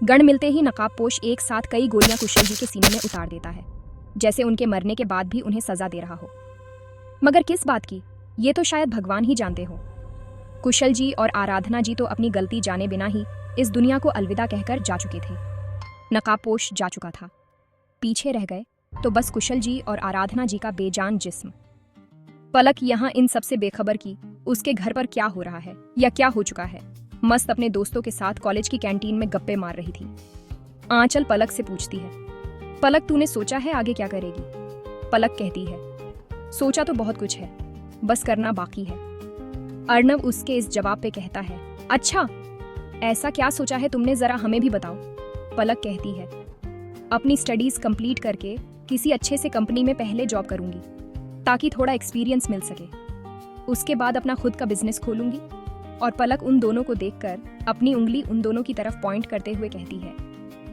गण मिलते ही नकाबपोश एक साथ कई गोलियां कुशल जी के सीने में उतार देता है, जैसे उनके मरने के बाद भी उन्हें सजा दे रहा हो। मगर किस बात की, ये तो शायद भगवान ही जानते हो। कुशल जी और आराधना जी तो अपनी गलती जाने बिना ही इस दुनिया को अलविदा कहकर जा चुके थे। नकाबपोश जा चुका था, पीछे रह गए तो बस कुशल जी और आराधना जी का बेजान जिस्म। पलक यहाँ इन सबसे बेखबर की उसके घर पर क्या हो रहा है या क्या हो चुका है। मस्त अपने दोस्तों के साथ कॉलेज की कैंटीन में गप्पे मार रही थी। आंचल पलक से पूछती है, पलक तूने सोचा है आगे क्या करेगी? पलक कहती है, सोचा तो बहुत कुछ है, बस करना बाकी है। अर्णव उसके इस जवाब पे कहता है, अच्छा ऐसा क्या सोचा है तुमने, जरा हमें भी बताओ। पलक कहती है, अपनी स्टडीज कंप्लीट करके किसी अच्छे से कंपनी में पहले जॉब करूंगी ताकि थोड़ा एक्सपीरियंस मिल सके। उसके बाद अपना खुद का बिजनेस खोलूंगी। और पलक उन दोनों को देखकर अपनी उंगली उन दोनों की तरफ पॉइंट करते हुए कहती है,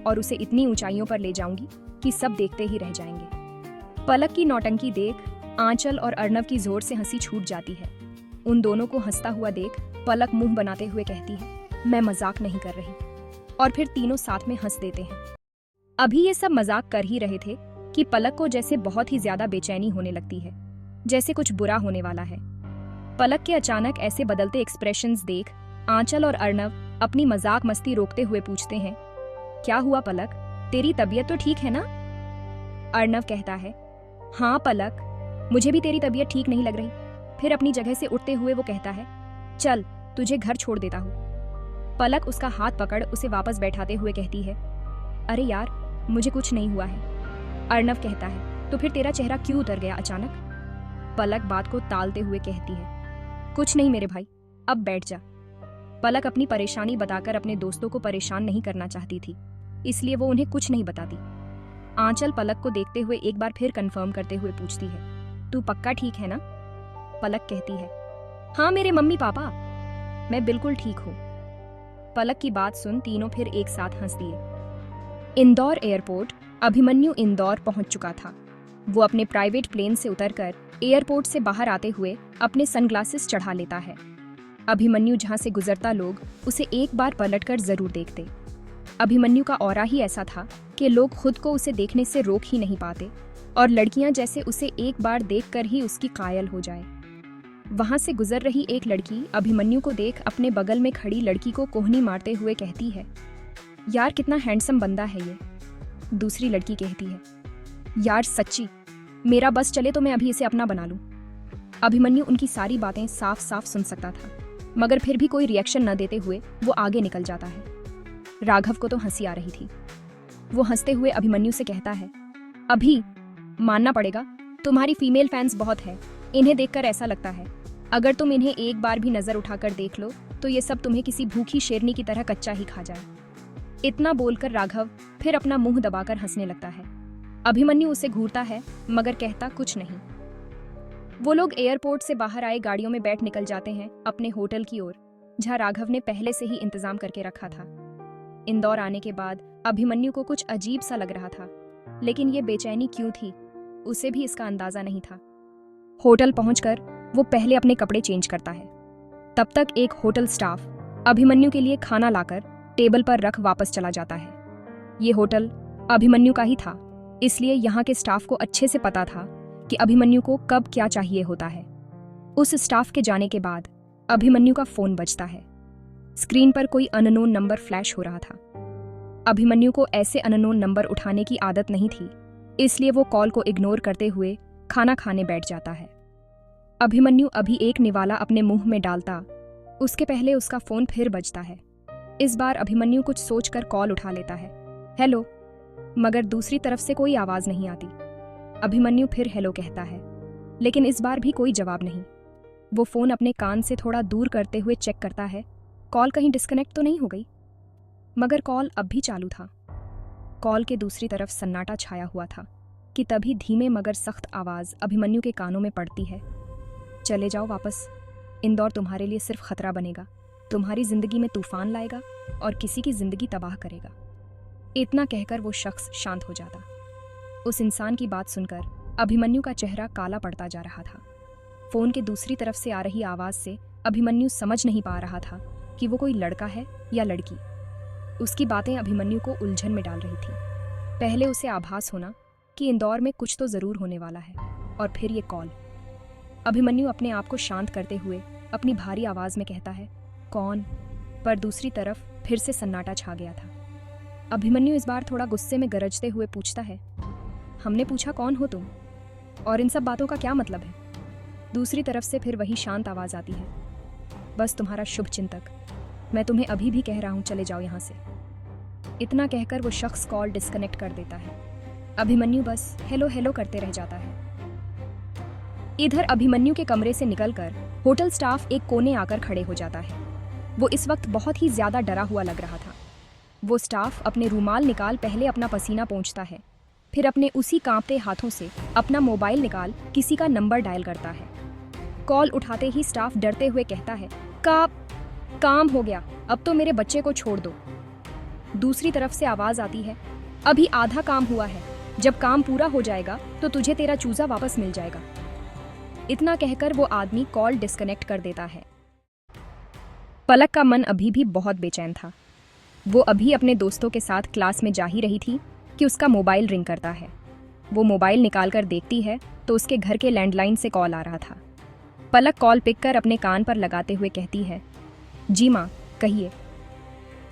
और उसे इतनी ऊंचाइयों पर ले जाऊंगी कि सब देखते ही रह जाएंगे। पलक की नौटंकी देख आंचल और अर्णव की जोर से हंसी छूट जाती है। उन दोनों को हंसता हुआ देख पलक मुंह बनाते हुए कहती है, मैं मजाक नहीं कर रही। और फिर तीनों साथ में हंस देते हैं। अभी ये सब मजाक कर ही रहे थे कि पलक को जैसे बहुत ही ज्यादा बेचैनी होने लगती है, जैसे कुछ बुरा होने वाला है। पलक के अचानक ऐसे बदलते एक्सप्रेशंस देख आंचल और अर्णव अपनी मजाक मस्ती रोकते हुए पूछते हैं, क्या हुआ पलक, तेरी तबीयत तो ठीक है ना? अर्णव कहता है, हाँ पलक, मुझे भी तेरी तबीयत ठीक नहीं लग रही। फिर अपनी जगह से उठते हुए वो कहता है, चल तुझे घर छोड़ देता हूँ। पलक उसका हाथ पकड़ उसे वापस बैठाते हुए कहती है, अरे यार मुझे कुछ नहीं हुआ है। अर्णव कहता है, तो फिर तेरा चेहरा क्यों उतर गया अचानक? पलक बात को टालते हुए कहती है, कुछ नहीं मेरे भाई, अब बैठ जा। पलक अपनी परेशानी बताकर अपने दोस्तों को परेशान नहीं करना चाहती थी, इसलिए वो उन्हें कुछ नहीं बताती। आंचल पलक को देखते हुए एक बार फिर कंफर्म करते हुए पूछती है, तू पक्का ठीक है ना? पलक कहती है, हाँ मेरे मम्मी पापा, मैं बिल्कुल ठीक हूँ। पलक की बात सुन तीनों फिर एक साथ हंस दिए। इंदौर एयरपोर्ट। अभिमन्यु इंदौर पहुंच चुका था। वो अपने प्राइवेट प्लेन से उतरकर एयरपोर्ट से बाहर आते हुए अपने सनग्लासेस चढ़ा लेता है। अभिमन्यु जहां से गुजरता लोग उसे एक बार पलटकर जरूर देखते। अभिमन्यु का ऑरा ही ऐसा था कि लोग खुद को उसे देखने से रोक ही नहीं पाते और लड़कियां जैसे उसे एक बार देखकर ही उसकी कायल हो जाए। वहां से गुजर रही एक लड़की अभिमन्यु को देख अपने बगल में खड़ी लड़की को कोहनी मारते हुए कहती है, यार कितना हैंडसम बंदा है ये। दूसरी लड़की कहती है, यार सच्ची, मेरा बस चले तो मैं अभी इसे अपना बना लूं। अभिमन्यु उनकी सारी बातें साफ साफ सुन सकता था, मगर फिर भी कोई रिएक्शन न देते हुए वो आगे निकल जाता है। राघव को तो हंसी आ रही थी। वो हंसते हुए अभिमन्यु से कहता है, अभी मानना पड़ेगा तुम्हारी फीमेल फैंस बहुत है, इन्हें देखकर ऐसा लगता है अगर तुम इन्हें एक बार भी नजर उठाकर देख लो तो ये सब तुम्हें किसी भूखी शेरनी की तरह कच्चा ही खा जाए। इतना बोलकर राघव फिर अपना मुंह दबाकर हंसने लगता है। अभिमन्यु उसे घूरता है मगर कहता कुछ नहीं। वो लोग एयरपोर्ट से बाहर आए गाड़ियों में बैठ निकल जाते हैं अपने होटल की ओर, जहां राघव ने पहले से ही इंतजाम करके रखा था। इंदौर आने के बाद अभिमन्यु को कुछ अजीब सा लग रहा था, लेकिन ये बेचैनी क्यों थी उसे भी इसका अंदाजा नहीं था। होटल पहुंचकर वो पहले अपने कपड़े चेंज करता है। तब तक एक होटल स्टाफ अभिमन्यु के लिए खाना लाकर टेबल पर रख वापस चला जाता है। ये होटल अभिमन्यु का ही था, इसलिए यहाँ के स्टाफ को अच्छे से पता था कि अभिमन्यु को कब क्या चाहिए होता है। उस स्टाफ के जाने के बाद अभिमन्यु का फोन बजता है। स्क्रीन पर कोई अननोन नंबर फ्लैश हो रहा था। अभिमन्यु को ऐसे अननोन नंबर उठाने की आदत नहीं थी, इसलिए वो कॉल को इग्नोर करते हुए खाना खाने बैठ जाता है। अभिमन्यु अभी एक निवाला अपने मुंह में डालता, उसके पहले उसका फोन फिर बजता है। इस बार अभिमन्यु कुछ सोचकर कॉल उठा लेता है, हेलो, मगर दूसरी तरफ से कोई आवाज नहीं आती। अभिमन्यु फिर हेलो कहता है, लेकिन इस बार भी कोई जवाब नहीं। वो फोन अपने कान से थोड़ा दूर करते हुए चेक करता है, कॉल कहीं डिस्कनेक्ट तो नहीं हो गई, मगर कॉल अब भी चालू था। कॉल के दूसरी तरफ सन्नाटा छाया हुआ था कि तभी धीमे मगर सख्त आवाज अभिमन्यु के कानों में पड़ती है, चले जाओ वापस, इंदौर तुम्हारे लिए सिर्फ खतरा बनेगा, तुम्हारी जिंदगी में तूफान लाएगा और किसी की जिंदगी तबाह करेगा। इतना कहकर वो शख्स शांत हो जाता। उस इंसान की बात सुनकर अभिमन्यु का चेहरा काला पड़ता जा रहा था। फोन के दूसरी तरफ से आ रही आवाज से अभिमन्यु समझ नहीं पा रहा था कि वो कोई लड़का है या लड़की। उसकी बातें अभिमन्यु को उलझन में डाल रही थी। पहले उसे आभास होना कि इंदौर में कुछ तो जरूर होने वाला है, और फिर ये कॉल। अभिमन्यु अपने आप को शांत करते हुए अपनी भारी आवाज में कहता है, कौन? पर दूसरी तरफ फिर से सन्नाटा छा गया था। अभिमन्यु इस बार थोड़ा गुस्से में गरजते हुए पूछता है, हमने पूछा कौन हो तुम, और इन सब बातों का क्या मतलब है? दूसरी तरफ से फिर वही शांत आवाज आती है, बस तुम्हारा शुभ चिंतक, मैं तुम्हें अभी भी कह रहा हूं, चले जाओ यहां से। इतना कहकर वो शख्स कॉल डिस्कनेक्ट कर देता है। अभिमन्यु बस हेलो हेलो करते रह जाता है। इधर अभिमन्यु के कमरे से निकलकर होटल स्टाफ एक कोने आकर खड़े हो जाता है। वो इस वक्त बहुत ही ज्यादा डरा हुआ लग रहा था। वो स्टाफ अपने रूमाल निकाल पहले अपना पसीना पोंछता है, फिर अपने उसी कांपते हाथों से अपना मोबाइल निकाल किसी का नंबर डायल करता है। कॉल उठाते ही स्टाफ डरते हुए कहता है, काम हो गया, अब तो मेरे बच्चे को छोड़ दो। दूसरी तरफ से आवाज आती है, अभी आधा काम हुआ है, जब काम पूरा हो जाएगा तो तुझे तेरा चूजा वापस मिल जाएगा। इतना कहकर वो आदमी कॉल डिस्कनेक्ट कर देता है। पलक का मन अभी भी बहुत बेचैन था। वो अभी अपने दोस्तों के साथ क्लास में जा ही रही थी कि उसका मोबाइल रिंग करता है। वो मोबाइल निकालकर देखती है तो उसके घर के लैंडलाइन से कॉल आ रहा था। पलक कॉल पिक कर अपने कान पर लगाते हुए कहती है, जी माँ, कहिए।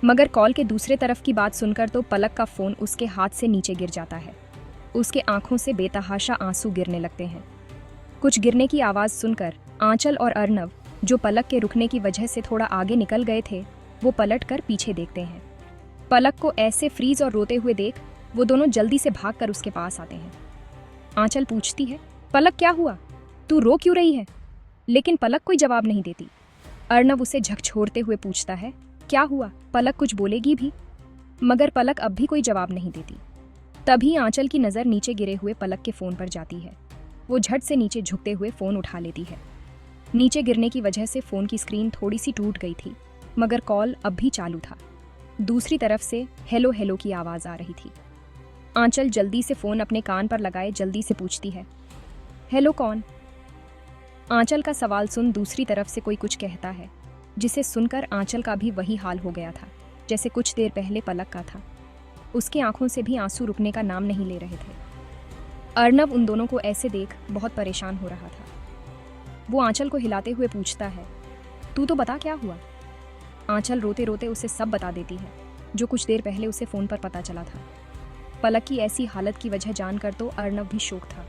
मगर कॉल के दूसरे तरफ की बात सुनकर तो पलक का फ़ोन उसके हाथ से नीचे गिर जाता है। उसके आंखों से बेतहाशा आंसू गिरने लगते हैं। कुछ गिरने की आवाज़ सुनकर आंचल और अर्नव, जो पलक के रुकने की वजह से थोड़ा आगे निकल गए थे, वो पलट कर पीछे देखते हैं। पलक को ऐसे फ्रीज और रोते हुए देख वो दोनों जल्दी से भागकर उसके पास आते हैं। आंचल पूछती है, पलक क्या हुआ, तू रो क्यों रही है? लेकिन पलक कोई जवाब नहीं देती। अर्नव उसे झकझोरते हुए पूछता है, क्या हुआ? पलक कुछ बोलेगी भी, मगर पलक अब भी कोई जवाब नहीं देती। तभी आंचल की नज़र नीचे गिरे हुए पलक के फ़ोन पर जाती है। वो झट से नीचे झुकते हुए फ़ोन उठा लेती है। नीचे गिरने की वजह से फ़ोन की स्क्रीन थोड़ी सी टूट गई थी, मगर कॉल अब भी चालू था। दूसरी तरफ से हेलो हेलो की आवाज़ आ रही थी। आंचल जल्दी से फ़ोन अपने कान पर लगाए जल्दी से पूछती है, हेलो कौन? आंचल का सवाल सुन दूसरी तरफ से कोई कुछ कहता है, जिसे सुनकर आंचल का भी वही हाल हो गया था जैसे कुछ देर पहले पलक का था। उसकी आंखों से भी आंसू रुकने का नाम नहीं ले रहे थे। अर्नव उन दोनों को ऐसे देख बहुत परेशान हो रहा था। वो आंचल को हिलाते हुए पूछता है, तू तो बता क्या हुआ? आंचल रोते रोते उसे सब बता देती है जो कुछ देर पहले उसे फ़ोन पर पता चला था। पलक की ऐसी हालत की वजह जानकर तो अर्नव भी शौक था।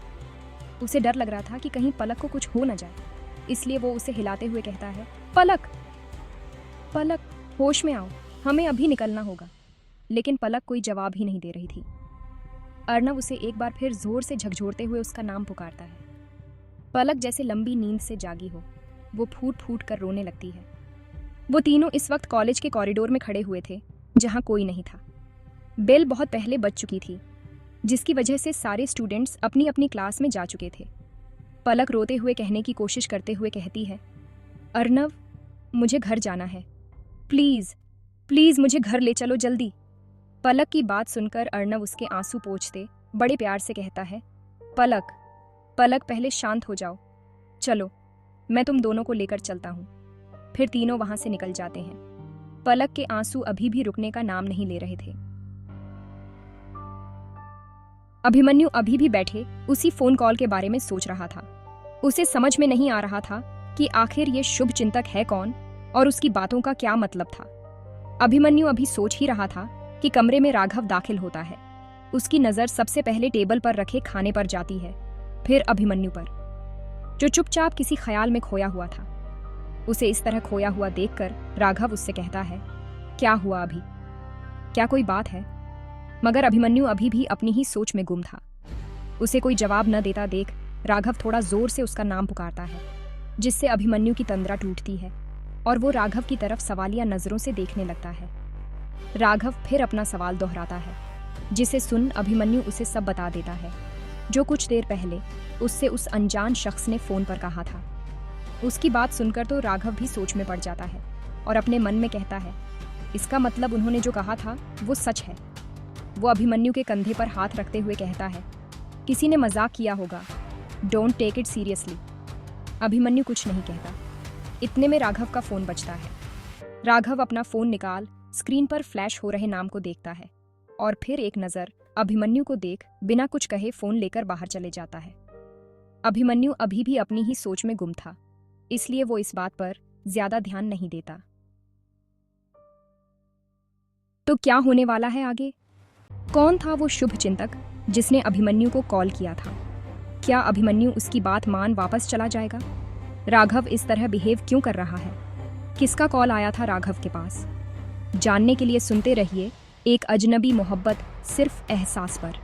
उसे डर लग रहा था कि कहीं पलक को कुछ हो न जाए, इसलिए वो उसे हिलाते हुए कहता है, पलक पलक, होश में आओ, हमें अभी निकलना होगा। लेकिन पलक कोई जवाब ही नहीं दे रही थी। अर्नव उसे एक बार फिर जोर से झकझोरते हुए उसका नाम पुकारता है। पलक जैसे लंबी नींद से जागी हो, वो फूट फूट कर रोने लगती है। वो तीनों इस वक्त कॉलेज के कॉरिडोर में खड़े हुए थे, जहां कोई नहीं था। बेल बहुत पहले बज चुकी थी, जिसकी वजह से सारे स्टूडेंट्स अपनी अपनी क्लास में जा चुके थे। पलक रोते हुए कहने की कोशिश करते हुए कहती है, अर्नव, मुझे घर जाना है, प्लीज़ प्लीज़ मुझे घर ले चलो जल्दी। पलक की बात सुनकर अर्नव उसके आंसू पोंछते बड़े प्यार से कहता है, पलक पलक, पहले शांत हो जाओ, चलो मैं तुम दोनों को लेकर चलता हूँ। फिर तीनों वहां से निकल जाते हैं। पलक के आंसू अभी भी रुकने का नाम नहीं ले रहे थे। अभिमन्यु अभी भी बैठे उसी फोन कॉल के बारे में सोच रहा था। उसे समझ में नहीं आ रहा था कि आखिर ये शुभ चिंतक है कौन और उसकी बातों का क्या मतलब था। अभिमन्यु अभी सोच ही रहा था कि कमरे में राघव दाखिल होता है। उसकी नज़र सबसे पहले टेबल पर रखे खाने पर जाती है, फिर अभिमन्यु पर, जो चुपचाप किसी ख्याल में खोया हुआ था। उसे इस तरह खोया हुआ देखकर राघव उससे कहता है, क्या हुआ अभी, क्या कोई बात है? मगर अभिमन्यु अभी भी अपनी ही सोच में गुम था। उसे कोई जवाब न देता देख राघव थोड़ा जोर से उसका नाम पुकारता है, जिससे अभिमन्यु की तंद्रा टूटती है और वो राघव की तरफ सवालिया नजरों से देखने लगता है। राघव फिर अपना सवाल दोहराता है, जिसे सुन अभिमन्यु उसे सब बता देता है जो कुछ देर पहले उससे उस अनजान शख्स ने फोन पर कहा था। उसकी बात सुनकर तो राघव भी सोच में पड़ जाता है और अपने मन में कहता है, इसका मतलब उन्होंने जो कहा था वो सच है। वो अभिमन्यु के कंधे पर हाथ रखते हुए कहता है, किसी ने मजाक किया होगा, don't take it seriously. Abhimanyu कुछ नहीं कहता। इतने में राघव का फोन बजता है। राघव अपना फोन निकाल स्क्रीन पर फ्लैश हो रहे नाम को देखता है और फिर एक नज़र अभिमन्यु को देख बिना कुछ कहे फोन लेकर बाहर चले जाता है। अभिमन्यु अभी भी अपनी ही सोच में गुम था, इसलिए वो इस बात पर ज्यादा ध्यान नहीं देता। तो क्या होने वाला है आगे? कौन था वो शुभ चिंतक जिसने अभिमन्यु को कॉल किया था? क्या अभिमन्यु उसकी बात मान वापस चला जाएगा? राघव इस तरह बिहेव क्यों कर रहा है? किसका कॉल आया था राघव के पास? जानने के लिए सुनते रहिए एक अजनबी मोहब्बत सिर्फ एहसास पर।